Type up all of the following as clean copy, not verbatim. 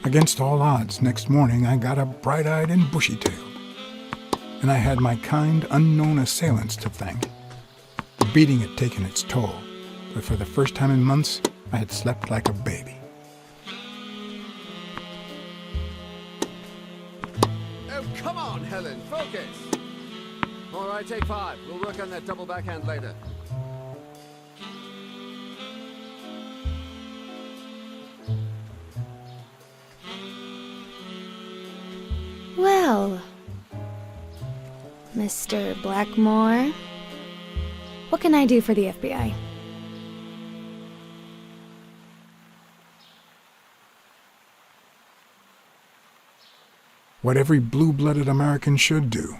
Against all odds, next morning I got up bright-eyed and bushy-tailed. And I had my kind, unknown assailants to thank. The beating had taken its toll, but for the first time in months, I had slept like a baby. Oh, come on, Helen, focus! All right, take 5. We'll work on that double backhand later. Well, Mr. Blackmore, what can I do for the FBI? What every blue-blooded American should do.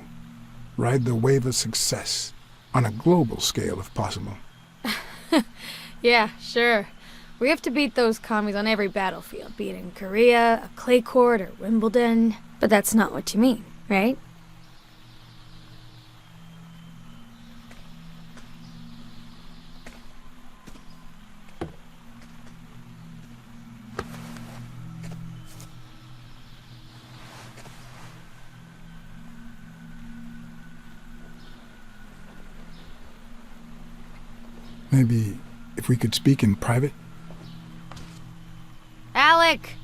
Ride the wave of success, on a global scale if possible. Yeah, sure. We have to beat those commies on every battlefield, be it in Korea, a clay court, or Wimbledon. But that's not what you mean, right? Maybe if we could speak in private? Alec!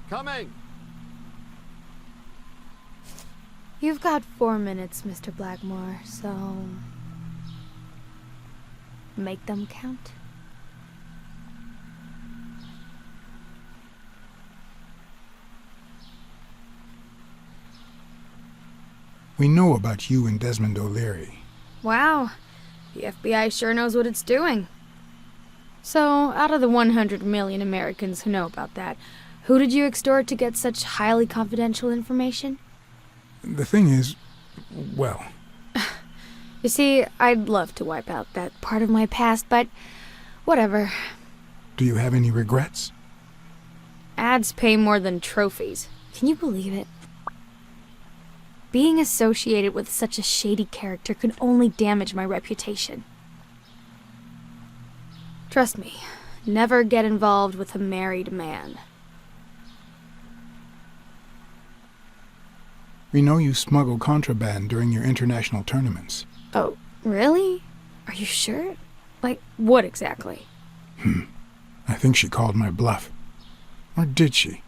Coming! You've got 4 minutes, Mr. Blackmore, so... make them count. We know about you and Desmond O'Leary. Wow, the FBI sure knows what it's doing. So, out of the 100 million Americans who know about that, who did you extort to get such highly confidential information? The thing is, well... You see, I'd love to wipe out that part of my past, but whatever. Do you have any regrets? Ads pay more than trophies. Can you believe it? Being associated with such a shady character could only damage my reputation. Trust me, never get involved with a married man. We know you smuggle contraband during your international tournaments. Oh, really? Are you sure? Like, what exactly? I think she called my bluff. Or did she?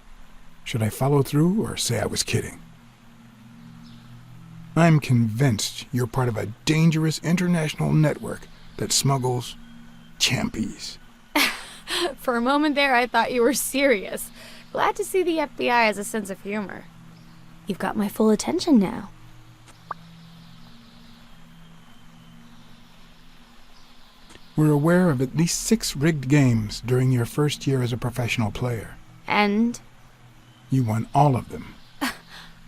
Should I follow through or say I was kidding? I'm convinced you're part of a dangerous international network that smuggles champies. For a moment there, I thought you were serious. Glad to see the FBI has a sense of humor. You've got my full attention now. We're aware of at least 6 rigged games during your first year as a professional player. And? You won all of them.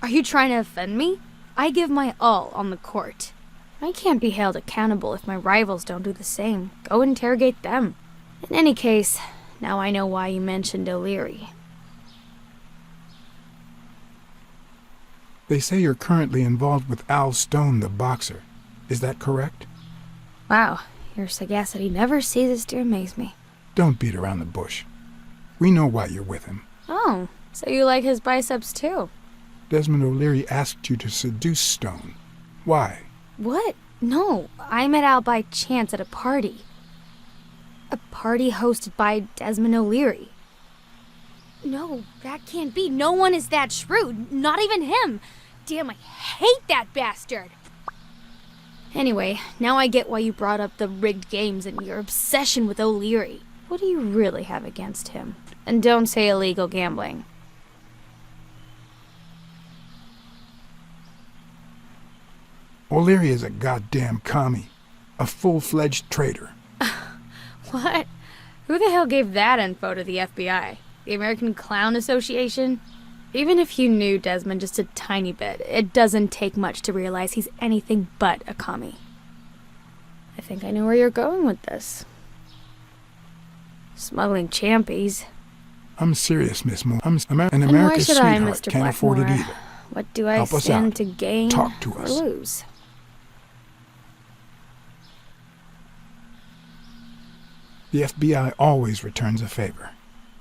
Are you trying to offend me? I give my all on the court. I can't be held accountable if my rivals don't do the same. Go interrogate them. In any case, now I know why you mentioned O'Leary. They say you're currently involved with Al Stone, the boxer. Is that correct? Wow, your sagacity never ceases to amaze me. Don't beat around the bush. We know why you're with him. Oh, so you like his biceps too? Desmond O'Leary asked you to seduce Stone. Why? What? No, I met Al by chance at a party. A party hosted by Desmond O'Leary. No, that can't be. No one is that shrewd. Not even him. Damn, I hate that bastard. Anyway, now I get why you brought up the rigged games and your obsession with O'Leary. What do you really have against him? And don't say illegal gambling. O'Leary is a goddamn commie. A full-fledged traitor. What? Who the hell gave that info to the FBI? The American Clown Association? Even if you knew Desmond just a tiny bit, it doesn't take much to realize he's anything but a commie. I think I know where you're going with this. Smuggling champies. I'm serious, Miss Moore. An And why America's should I, sweetheart Mr. can't afford it Blackmore? either. What do I Help us stand out. to gain Talk to or us. lose? The FBI always returns a favor.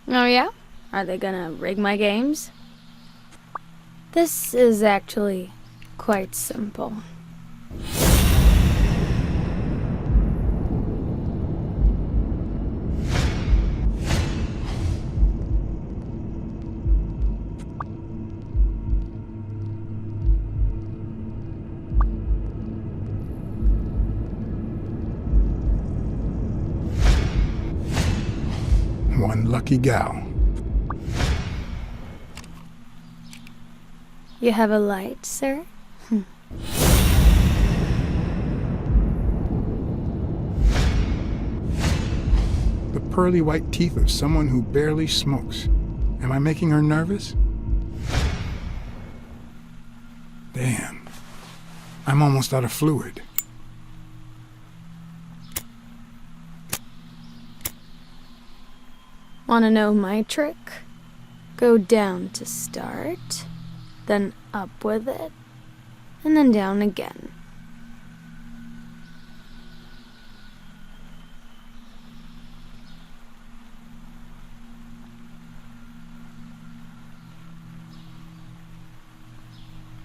Oh yeah? Are they gonna rig my games? This is actually quite simple. One lucky gal. You have a light, sir? The pearly white teeth of someone who barely smokes. Am I making her nervous? Damn. I'm almost out of fluid. Wanna know my trick? Go down to start, then up with it, and then down again.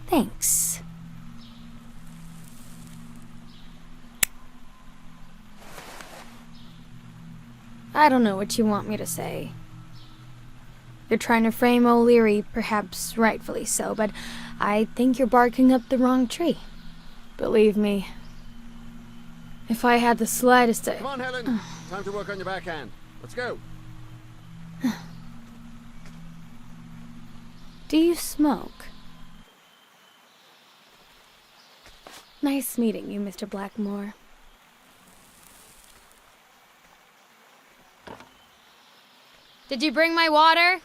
Thanks. I don't know what you want me to say. You're trying to frame O'Leary, perhaps rightfully so, but I think you're barking up the wrong tree. Believe me, if I had the slightest... Come on, Helen. Time to work on your backhand. Let's go. Do you smoke? Nice meeting you, Mr. Blackmore. Did you bring my water?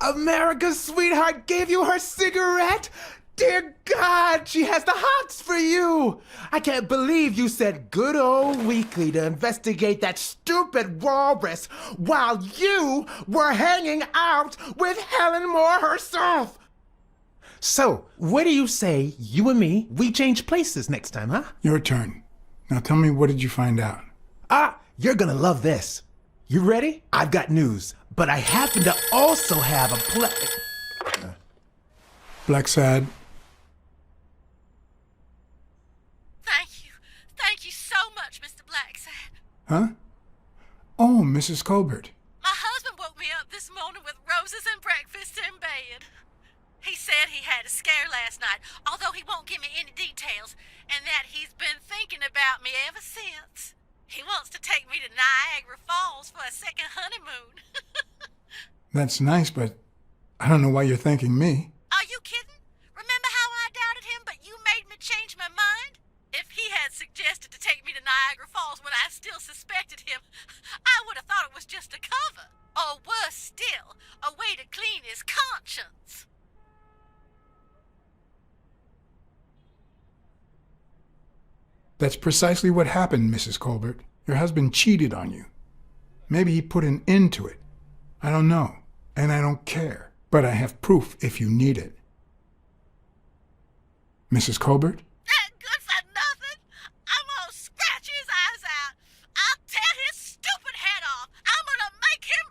America's sweetheart gave you her cigarette? Dear God, she has the hots for you! I can't believe you said good old Weekly to investigate that stupid walrus while you were hanging out with Helen Moore herself! So, what do you say, you and me, we change places next time, huh? Your turn. Now tell me, what did you find out? You're gonna love this. You ready? I've got news, but I happen to also have a Blacksad. Thank you so much, Mr. Blacksad. Huh? Oh, Mrs. Colbert. My husband woke me up this morning with roses and breakfast in bed. He said he had a scare last night, although he won't give me any details, and that he's been thinking about me ever since. He wants to take me to Niagara Falls for a second honeymoon. That's nice, but I don't know why you're thanking me. Are you kidding? Remember how I doubted him, but you made me change my mind? If he had suggested to take me to Niagara Falls when I still suspected him, I would have thought it was just a cover. Or worse still, a way to clean his conscience. That's precisely what happened, Mrs. Colbert. Your husband cheated on you. Maybe he put an end to it. I don't know, and I don't care. But I have proof if you need it. Mrs. Colbert? Good for nothing. I'm gonna scratch his eyes out. I'll tear his stupid head off. I'm gonna make him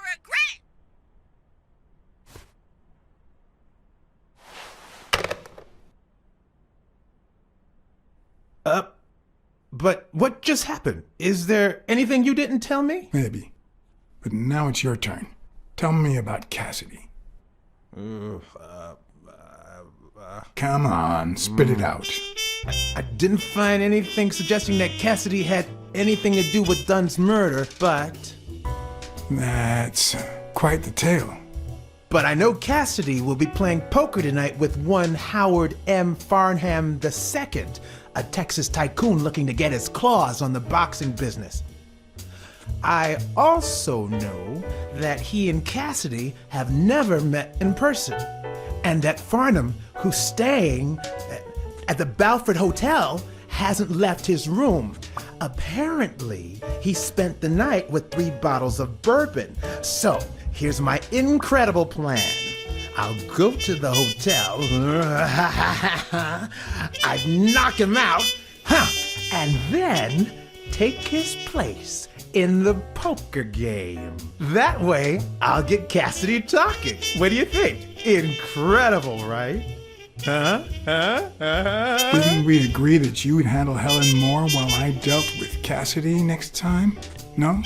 regret. But what just happened? Is there anything you didn't tell me? Maybe. But now it's your turn. Tell me about Cassidy. Come on, spit it out. I didn't find anything suggesting that Cassidy had anything to do with Dunn's murder, but... That's quite the tale. But I know Cassidy will be playing poker tonight with one Howard M. Farnham II, a Texas tycoon looking to get his claws on the boxing business. I also know that he and Cassidy have never met in person, and that Farnham, who's staying at the Balford Hotel, hasn't left his room. Apparently, he spent the night with 3 bottles of bourbon. So, here's my incredible plan. I'll go to the hotel, I'd knock him out, and then take his place in the poker game. That way, I'll get Cassidy talking. What do you think? Incredible, right? Didn't we agree that you would handle Helen more while I dealt with Cassidy next time? No?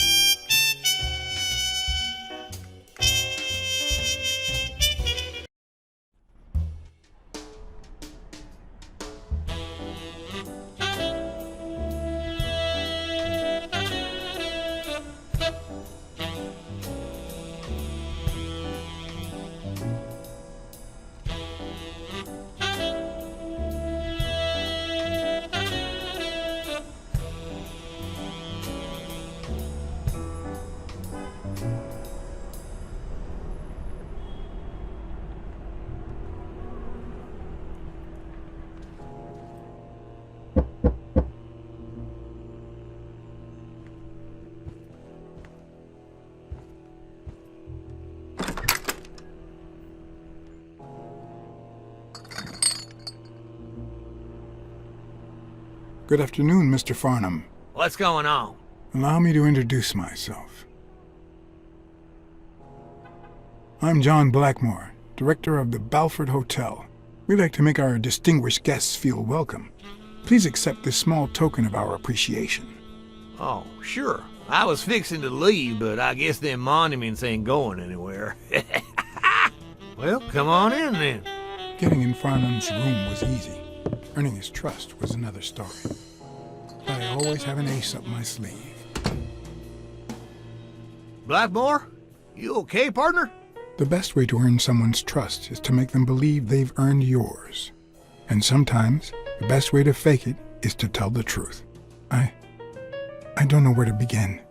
Good afternoon, Mr. Farnham. What's going on? Allow me to introduce myself. I'm John Blackmore, director of the Balford Hotel. We like to make our distinguished guests feel welcome. Please accept this small token of our appreciation. Oh, sure. I was fixing to leave, but I guess them monuments ain't going anywhere. Well, come on in then. Getting in Farnham's room was easy. Earning his trust was another story. But I always have an ace up my sleeve. Blackmore? You okay, partner? The best way to earn someone's trust is to make them believe they've earned yours. And sometimes, the best way to fake it is to tell the truth. I don't know where to begin.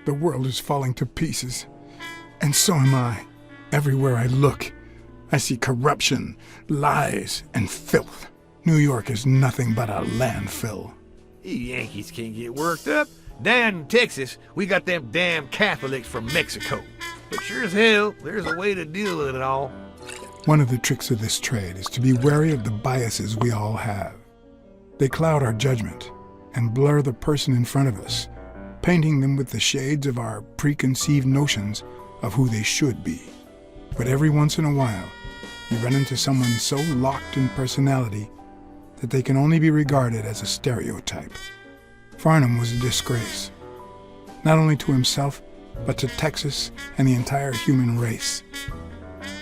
The world is falling to pieces, and so am I. Everywhere I look, I see corruption, lies, and filth. New York is nothing but a landfill. You Yankees can't get worked up. Down in Texas, we got them damn Catholics from Mexico. But sure as hell, there's a way to deal with it all. One of the tricks of this trade is to be wary of the biases we all have. They cloud our judgment and blur the person in front of us, painting them with the shades of our preconceived notions of who they should be. But every once in a while, you run into someone so locked in personality that they can only be regarded as a stereotype. Farnham was a disgrace, not only to himself, but to Texas and the entire human race.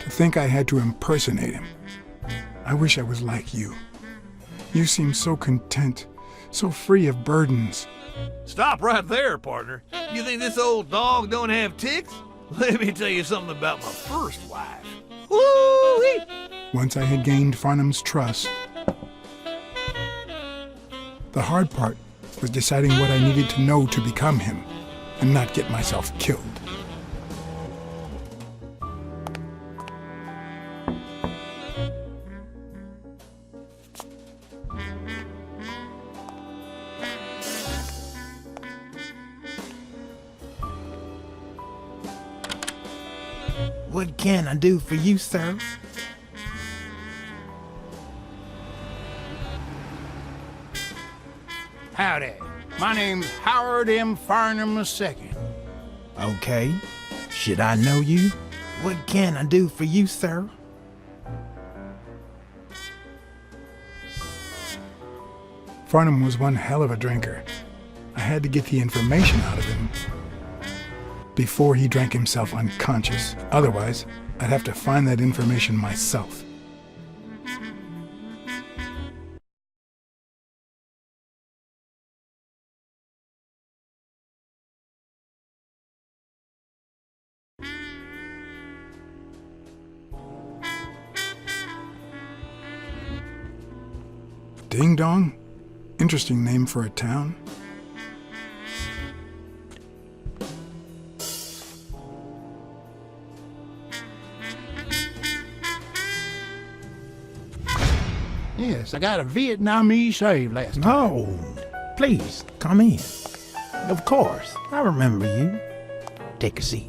To think I had to impersonate him. I wish I was like you. You seem so content, so free of burdens. Stop right there, partner. You think this old dog don't have ticks? Let me tell you something about my first wife. Woo-wee! Once I had gained Farnham's trust, the hard part was deciding what I needed to know to become him and not get myself killed. What can I do for you, sir? Howdy. My name's Howard M. Farnham II. Okay. Should I know you? What can I do for you, sir? Farnham was one hell of a drinker. I had to get the information out of him before he drank himself unconscious. Otherwise, I'd have to find that information myself. Ding Dong? Interesting name for a town. Yes, I got a Vietnamese slave last night. Oh, please, come in. Of course, I remember you. Take a seat.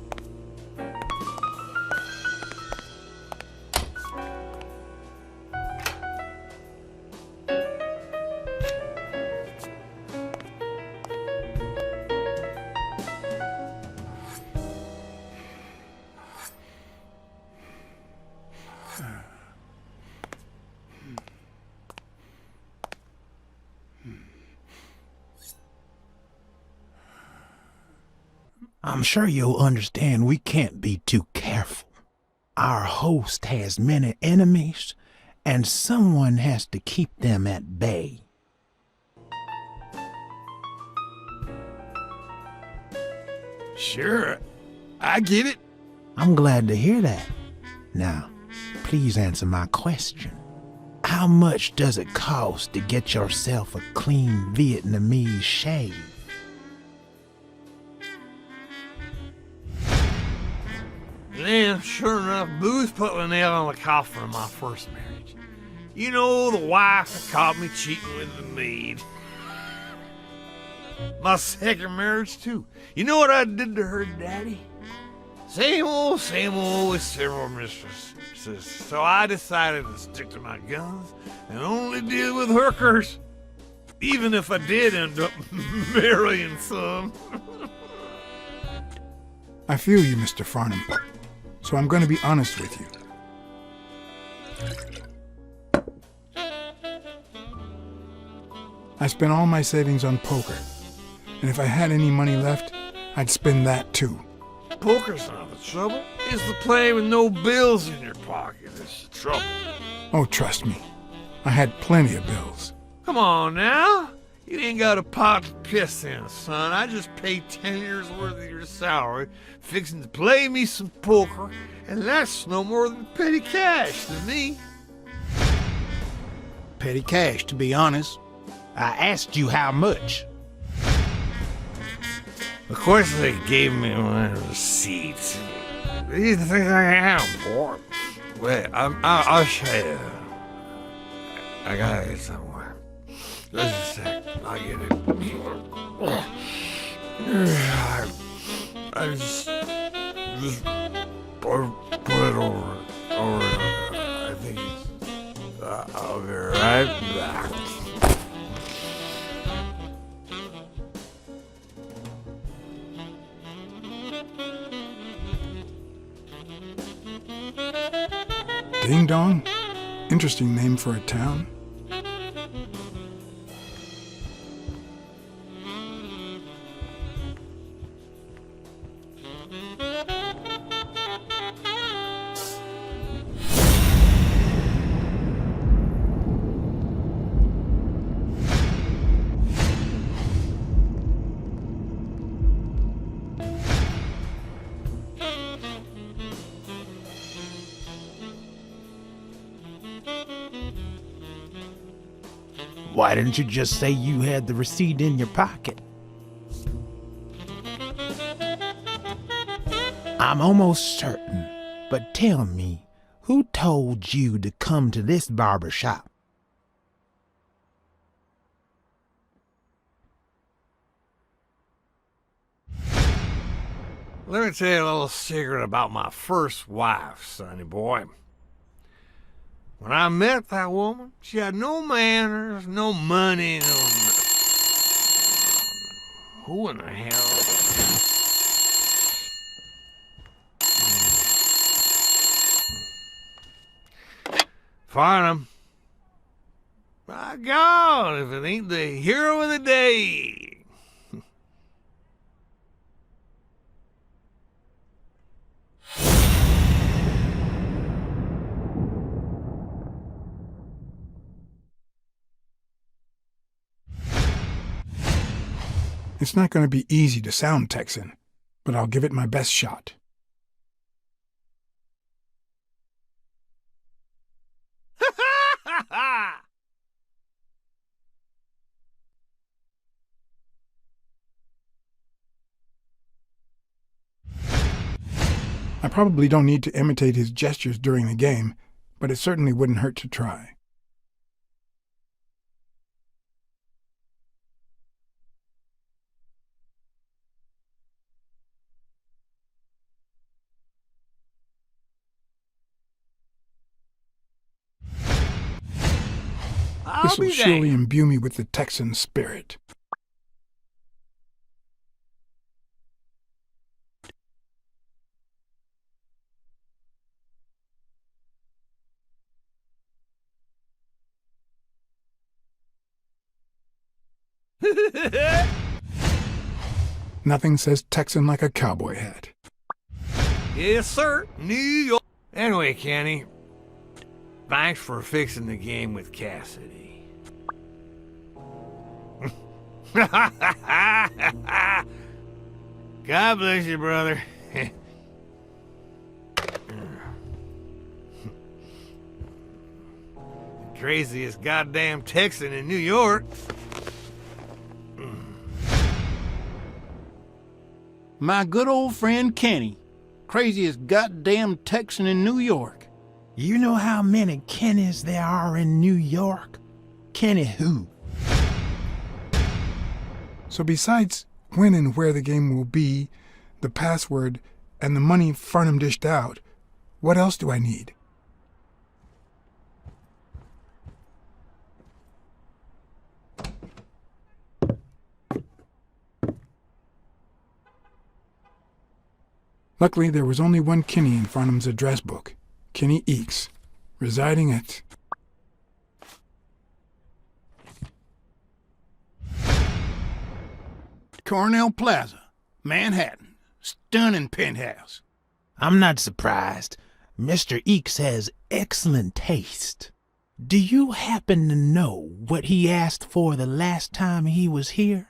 I'm sure you'll understand we can't be too careful. Our host has many enemies, and someone has to keep them at bay. Sure, I get it. I'm glad to hear that. Now, please answer my question. How much does it cost to get yourself a clean Vietnamese shave? Then, sure enough, booze put the nail on the coffin of my first marriage. You know, the wife that caught me cheating with the maid. My second marriage, too. You know what I did to her daddy? Same old with several mistresses. So I decided to stick to my guns and only deal with hookers. Even if I did end up marrying some. I feel you, Mr. Farnham. So I'm going to be honest with you. I spent all my savings on poker. And if I had any money left, I'd spend that too. Poker's not the trouble. It's the playing with no bills in your pocket that's the trouble. Oh, trust me. I had plenty of bills. Come on now. You ain't got a pot to piss in, son. I just paid 10 years worth of your salary fixing to play me some poker, and that's no more than petty cash to me. Petty cash, to be honest. I asked you how much. Of course they gave me my receipts. What do you think I am, boy? Wait, I'll show you. I got it somewhere. Just a sec. I'll get it. I just put it over. I think it's. I'll be right back. Ding Dong? Interesting name for a town. Why didn't you just say you had the receipt in your pocket? I'm almost certain, but tell me, who told you to come to this barber shop? Let me tell you a little secret about my first wife, sonny boy. When I met that woman, she had no manners, no money, no... Who in the hell? Farnham. My God, if it ain't the hero of the day. It's not going to be easy to sound Texan, but I'll give it my best shot. I probably don't need to imitate his gestures during the game, but it certainly wouldn't hurt to try. This will surely imbue me with the Texan spirit. Nothing says Texan like a cowboy hat. Yes, sir. New York. Anyway, Kenny, thanks for fixing the game with Cassidy. God bless you, brother. Craziest goddamn Texan in New York. My good old friend Kenny. Craziest goddamn Texan in New York. You know how many Kennys there are in New York? Kenny who? So besides when and where the game will be, the password, and the money Farnham dished out, what else do I need? Luckily, there was only one Kinney in Farnham's address book, Kinney Eakes, residing at... Cornell Plaza, Manhattan. Stunning penthouse. I'm not surprised. Mr. Eakes has excellent taste. Do you happen to know what he asked for the last time he was here?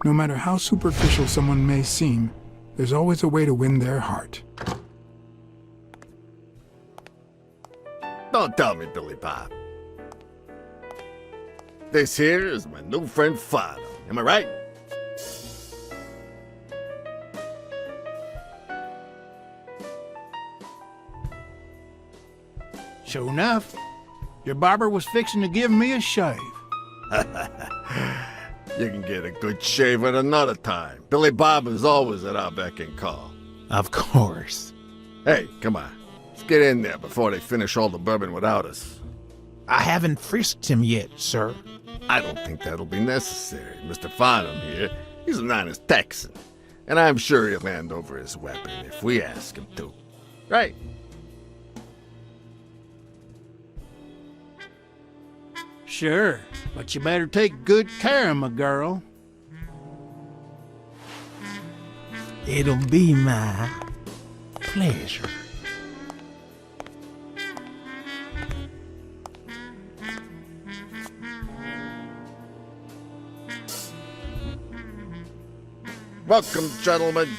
No matter how superficial someone may seem, there's always a way to win their heart. Don't tell me, Billy Bob. This here is my new friend Farnham. Am I right? Sure enough, your barber was fixing to give me a shave. You can get a good shave at another time. Billy Bob is always at our beck and call. Of course. Hey, come on. Let's get in there before they finish all the bourbon without us. I haven't frisked him yet, sir. I don't think that'll be necessary. Mr. Farnham here, he's an honest Texan. And I'm sure he'll hand over his weapon if we ask him to. Right? Sure, but you better take good care of my girl. It'll be my pleasure. Welcome, gentlemen.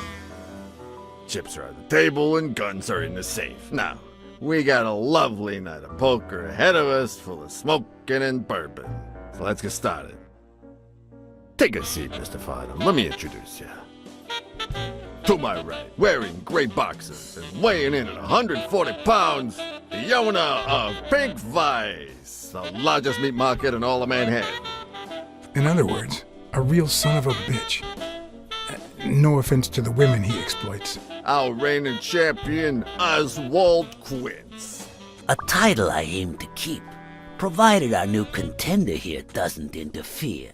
Chips are on the table and guns are in the safe. Now, we got a lovely night of poker ahead of us full of smoking and bourbon. So let's get started. Take a seat, Mr. Farnham. Let me introduce you. To my right, wearing gray boxers and weighing in at 140 pounds, the owner of Pink Vice, the largest meat market in all of Manhattan. In other words, a real son of a bitch. No offense to the women he exploits. Our reigning champion, Oswald Quince. A title I aim to keep, provided our new contender here doesn't interfere.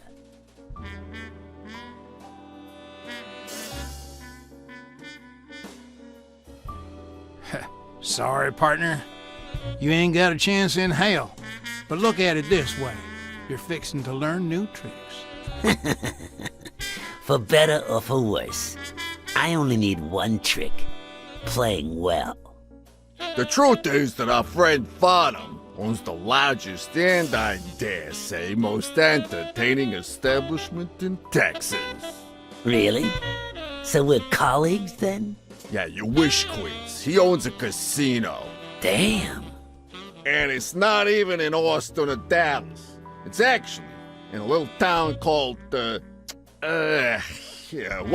Sorry, partner. You ain't got a chance in hell. But look at it this way. You're fixing to learn new tricks. For better or for worse, I only need one trick. Playing well. The truth is that our friend Farnham owns the largest and, I dare say, most entertaining establishment in Texas. Really? So we're colleagues then? Yeah, you wish, Queens. He owns a casino. Damn. And it's not even in Austin or Dallas. It's actually in a little town called, what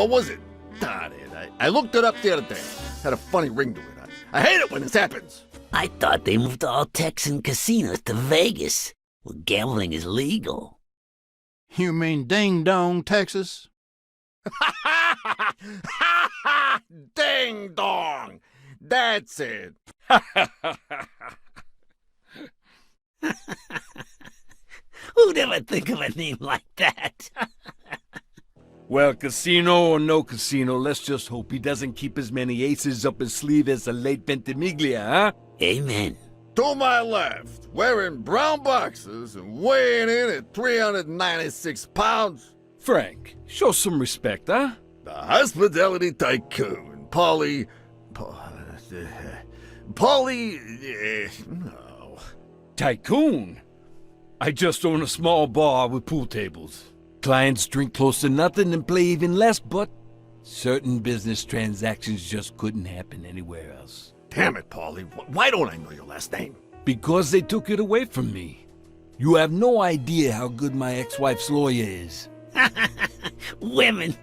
was it? Darn it. I looked it up the other day. Had a funny ring to it. I hate it when this happens. I thought they moved all Texan casinos to Vegas. Well, gambling is legal. You mean Ding Dong, Texas? Ding dong! That's it. Who'd ever think of a name like that? Well, casino or no casino, let's just hope he doesn't keep as many aces up his sleeve as the late Ventimiglia, huh? Amen. To my left, wearing brown boxers and weighing in at 396 pounds, Frank, show some respect, huh? the hospitality tycoon, Polly... no. Tycoon? I just own a small bar with pool tables. Clients drink close to nothing and play even less, but certain business transactions just couldn't happen anywhere else. Damn it, Polly. Why don't I know your last name? Because they took it away from me. You have no idea how good my ex-wife's lawyer is. Women,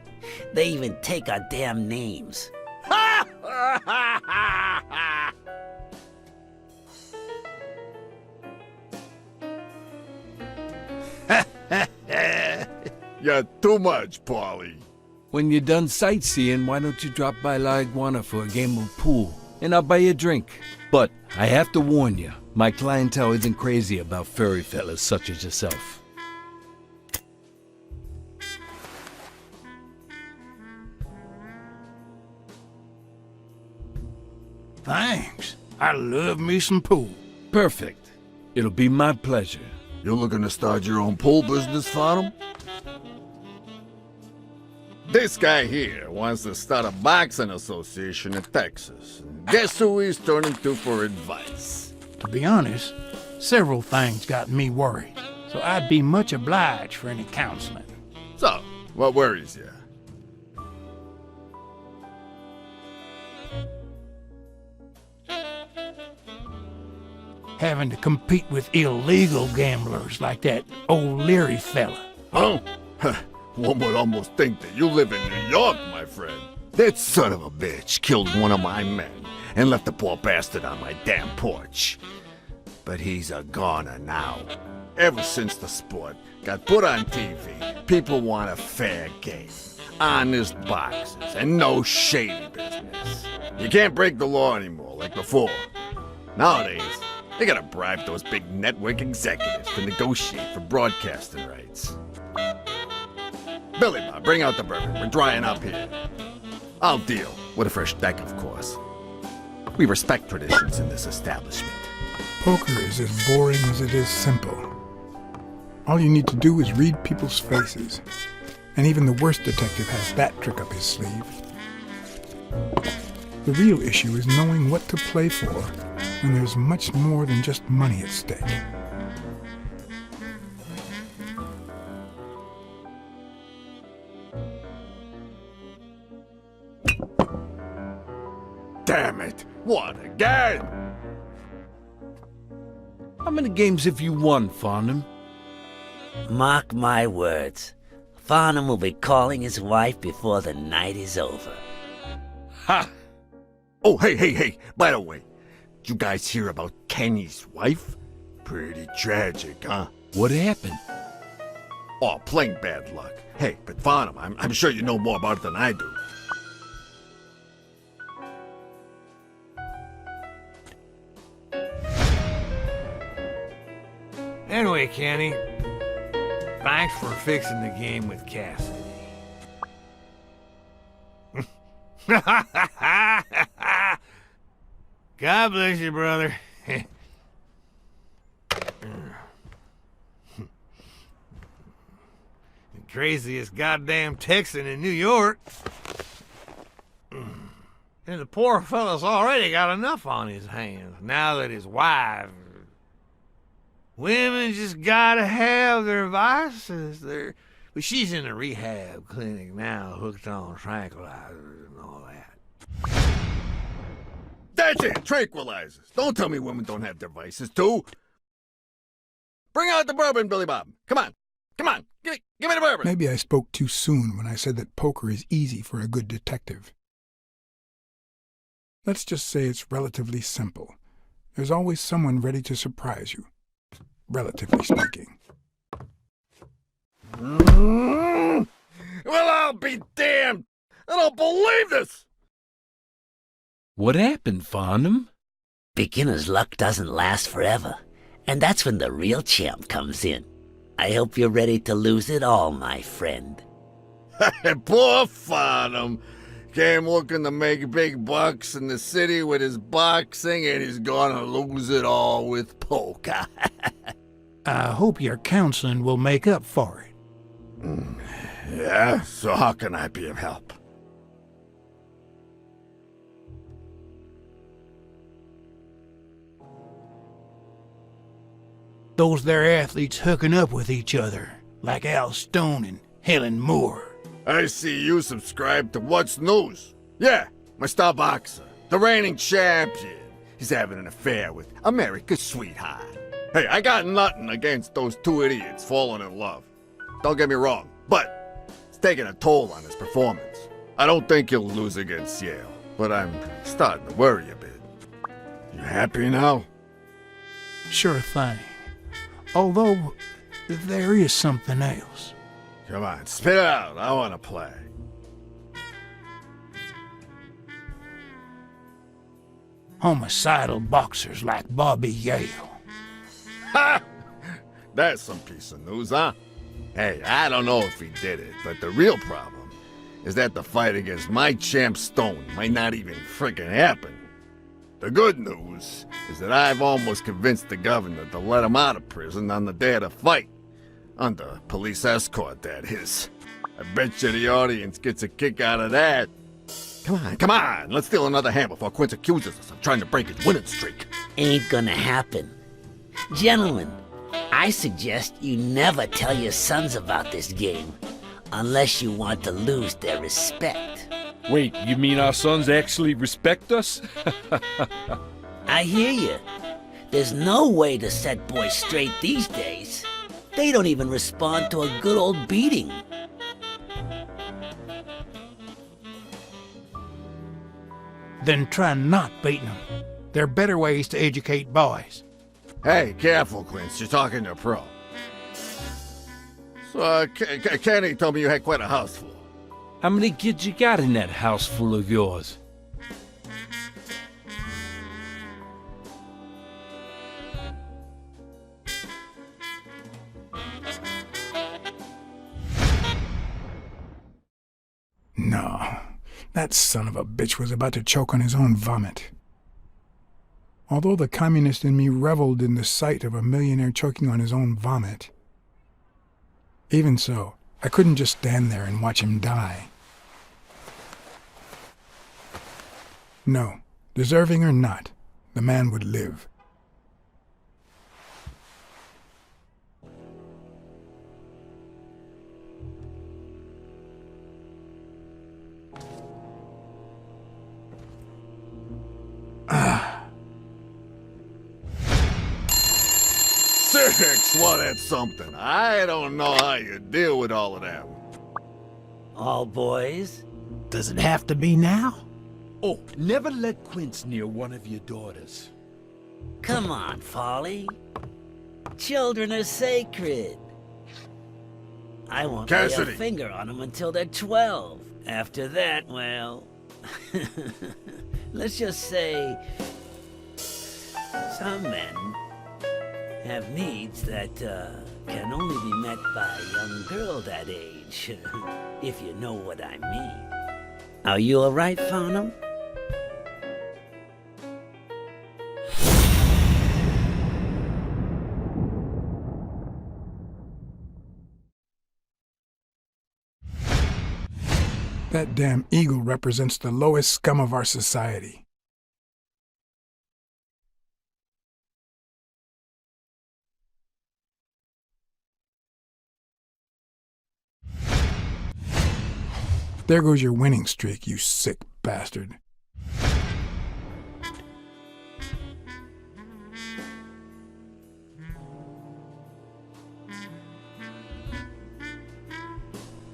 they even take our damn names. You're too much, Polly. When you're done sightseeing, why don't you drop by La Iguana for a game of pool, and I'll buy you a drink. But I have to warn you, my clientele isn't crazy about furry fellas such as yourself. Thanks. I love me some pool. Perfect. It'll be my pleasure. You looking to start your own pool business, Farnham? This guy here wants to start a boxing association in Texas. And guess who he's turning to for advice? To be honest, several things got me worried, so I'd be much obliged for any counseling. So, what worries you? Having to compete with illegal gamblers like that old Leary fella. Huh? One would almost think that you live in New York, my friend. That son of a bitch killed one of my men and left the poor bastard on my damn porch. But he's a goner now. Ever since the sport got put on TV, people want a fair game, honest boxes, and no shady business. You can't break the law anymore like before. Nowadays, they gotta bribe those big network executives to negotiate for broadcasting rights. Billy Bob, bring out the bourbon. We're drying up here. I'll deal with a fresh deck, of course. We respect traditions in this establishment. Poker is as boring as it is simple. All you need to do is read people's faces. And even the worst detective has that trick up his sleeve. The real issue is knowing what to play for when there's much more than just money at stake. Damn it! What, again? How many games have you won, Farnham? Mark my words. Farnham will be calling his wife before the night is over. Ha! Oh, hey, by the way, did you guys hear about Kenny's wife? Pretty tragic, huh? What happened? Oh, plain bad luck. Hey, but Farnham, I'm sure you know more about it than I do. Anyway, Kenny, thanks for fixing the game with Cassidy. God bless you, brother. The craziest goddamn Texan in New York. And the poor fella's already got enough on his hands now that his wife... Women just gotta have their vices. But she's in a rehab clinic now, hooked on tranquilizers and all that. That's it, tranquilizers. Don't tell me women don't have their vices, too. Bring out the bourbon, Billy Bob. Come on, give me the bourbon. Maybe I spoke too soon when I said that poker is easy for a good detective. Let's just say it's relatively simple. There's always someone ready to surprise you. relatively speaking. Well, I'll be damned! I don't believe this! What happened, Farnham? Beginner's luck doesn't last forever, and that's when the real champ comes in. I hope you're ready to lose it all, my friend. Poor Farnham. Came looking to make big bucks in the city with his boxing, and he's gonna lose it all with poker. I hope your counseling will make up for it. Yeah, so how can I be of help? Those there athletes hooking up with each other, like Al Stone and Helen Moore. I see you subscribe to What's News. Yeah, my star boxer, the reigning champion. He's having an affair with America's sweetheart. Hey, I got nothing against those two idiots falling in love. Don't get me wrong, but it's taking a toll on his performance. I don't think he'll lose against Yale, but I'm starting to worry a bit. You happy now? Sure thing. Although, there is something else. Come on, spit it out. I want to play. Homicidal boxers like Bobby Yale. Ha! That's some piece of news, huh? Hey, I don't know if he did it, but the real problem is that the fight against my champ Stone might not even frickin' happen. The good news is that I've almost convinced the governor to let him out of prison on the day of the fight. Under police escort, that is. I bet you the audience gets a kick out of that. Come on, let's steal another hand before Quince accuses us of trying to break his winning streak. Ain't gonna happen. Gentlemen, I suggest you never tell your sons about this game, unless you want to lose their respect. Wait, you mean our sons actually respect us? I hear you. There's no way to set boys straight these days. They don't even respond to a good old beating. Then try not beating them. There are better ways to educate boys. Hey, careful, Quince. You're talking to a pro. So, Kenny told me you had quite a house full. How many kids you got in that house full of yours? No, that son of a bitch was about to choke on his own vomit. Although the communist in me reveled in the sight of a millionaire choking on his own vomit, even so, I couldn't just stand there and watch him die. No, deserving or not, the man would live. Six, well, that's something. I don't know how you deal with all of that. All boys? Does it have to be now? Oh, never let Quince near one of your daughters. Come on, Folly. Children are sacred. I won't lay Cassidy. a finger on them until they're 12. After that, well... let's just say... some men have needs that can only be met by a young girl that age, if you know what I mean. Are you all right, Farnham? That damn eagle represents the lowest scum of our society. There goes your winning streak, you sick bastard.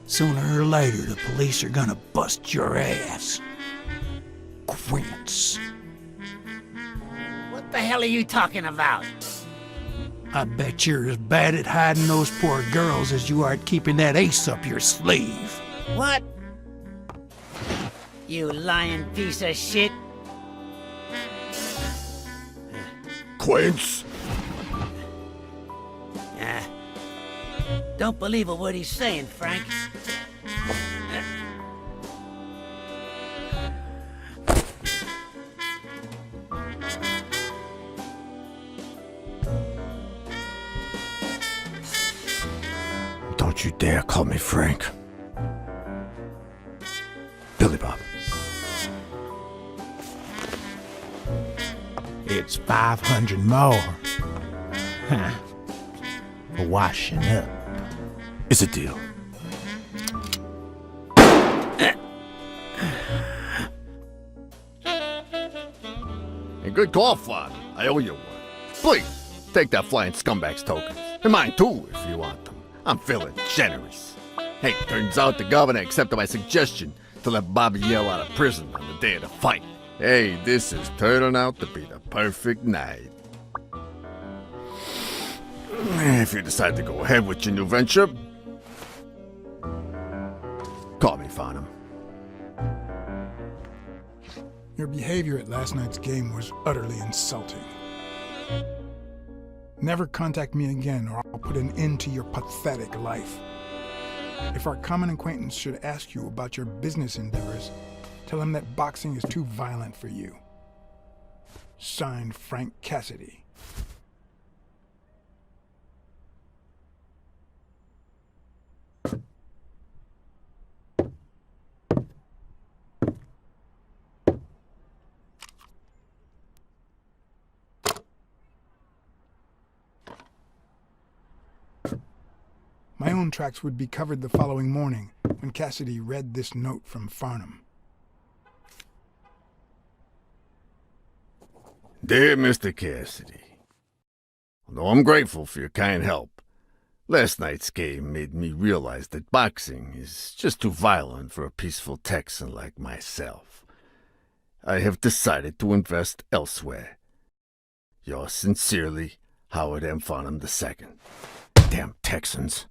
Sooner or later, the police are gonna bust your ass. Quince. What the hell are you talking about? I bet you're as bad at hiding those poor girls as you are at keeping that ace up your sleeve. What? You lying piece of shit. Quince! Don't believe a word he's saying, Frank. Don't you dare call me Frank. Billy Bob. It's 500 more. Huh. For washing up. It's a deal. A good call, Father. I owe you one. Please, take that flying scumbag's tokens. And mine too, if you want them. I'm feeling generous. Hey, turns out the governor accepted my suggestion to let Bobby yell out of prison on the day of the fight. Hey, this is turning out to be the perfect night. If you decide to go ahead with your new venture, call me, Farnham. Your behavior at last night's game was utterly insulting. Never contact me again or I'll put an end to your pathetic life. If our common acquaintance should ask you about your business endeavors, tell him that boxing is too violent for you. Signed, Frank Cassidy. My own tracks would be covered the following morning when Cassidy read this note from Farnham. Dear Mr. Cassidy, although I'm grateful for your kind help, last night's game made me realize that boxing is just too violent for a peaceful Texan like myself. I have decided to invest elsewhere. Yours sincerely, Howard M. Farnham II. Damn Texans.